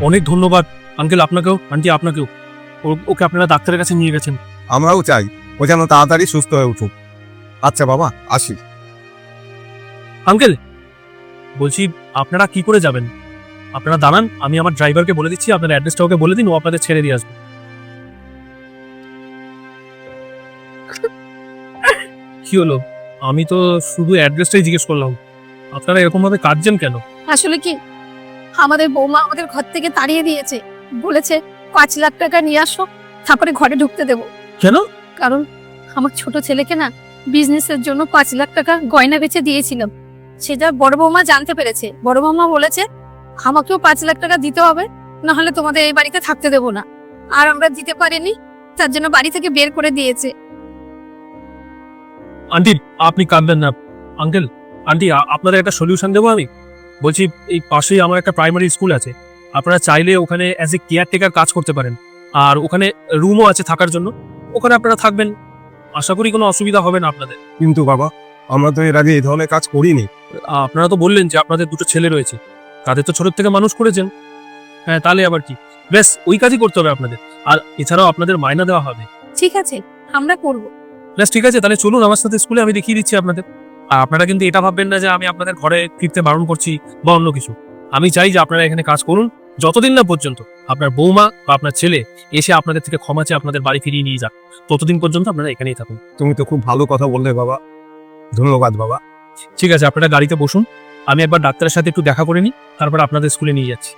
অনেক ধন্যবাদ আঙ্কেল, আপনাকেও, আন্টি আপনাকেও। ওকে আপনারা ডাক্তারের কাছে নিয়ে গেছেন। আমরাও চাই ও যেন তাড়াতাড়ি সুস্থ হয়ে উঠুক। আচ্ছা বাবা, আসি। আঙ্কেল, বলছি আপনারা কি করে যাবেন? আপনারা দাঁড়ান, আমি আমার ড্রাইভারকে বলে দিচ্ছি, আপনার অ্যাড্রেসটা ওকে বলে দিন, ও আপনাদের ছেড়ে দিয়ে আসবে। কি হলো? আমি তো শুধু অ্যাড্রেসটাই জিজ্ঞেস করলাম, আপনারা এরকম ভাবে কাঁদছেন কেন? আসলে কি, আমাদের বৌমা আমাদের ঘর থেকে তাড়িয়ে দিয়েছে, বলেছে 5 লাখ টাকা নিয়ে আসো, তারপরে ঘরে ঢুকতে দেবো। কেন? কারণ আমার ছোট ছেলেকে না বিজনেসের জন্য 5 লাখ টাকা গয়না বেচে দিয়েছিলাম, সেটা বড় বৌমা জানতে পেরেছে। বড় বৌমা বলেছে আমাকেও 5 লাখ টাকা দিতে হবে, না হলে তোমাদের এই বাড়িতে থাকতে দেবো না। আর আমরা দিতে পারিনি, তার জন্য বাড়ি থেকে বের করে দিয়েছে। আন্টি আপনি কাঁদবেন না। আঙ্কেল, আন্টি আপনাদের একটা সলিউশন দেবো আমি। বলছি এই পাশেই আমার একটা প্রাইমারি স্কুল আছে, আপনারা চাইলে ওখানে অ্যাজ এ কেয়ারটেকার কাজ করতে পারেন, আর ওখানে রুমও আছে থাকার জন্য, ওখানে আপনারা থাকবেন। আশা করি কোনো অসুবিধা হবে না আপনাদের। কিন্তু বাবা, আমরা তো এর আগে এই ধরনের কাজ করিনি। আপনারা তো বললেন যে আপনাদের দুটো ছেলে রয়েছে, তাদের তো ছোট থেকে মানুষ করেছেন। হ্যাঁ, তাহলে আবার কি, বেশ ওই কাজই করতে হবে আপনাদের। আর এছাড়াও আপনাদের মাইনা দেওয়া হবে। ঠিক আছে, আমরা করব। বেশ ঠিক আছে, তাহলে চলুন আমার সাথে স্কুলে, আমি দেখিয়ে দিচ্ছি আপনাদের। আর আপনারা কিন্তু এটা ভাববেন না যে আমি আপনাদের ঘরে ফিরতে বারণ করছি বা অন্য কিছু। আমি চাই যে আপনারা এখানে কাজ করুন, যতদিন না পর্যন্ত আপনার বৌমা বা আপনার ছেলে এসে আপনাদের থেকে ক্ষমা চেয়ে আপনাদের বাড়ি ফিরিয়ে নিয়ে যাক, ততদিন পর্যন্ত আপনারা এখানেই থাকুন। তুমি তো খুব ভালো কথা বললে বাবা, ধন্যবাদ বাবা। ঠিক আছে, আপনারা গাড়িতে বসুন, আমি একবার ডাক্তারের সাথে একটু দেখা করে নিই, তারপর আপনাদের স্কুলে নিয়ে যাচ্ছি।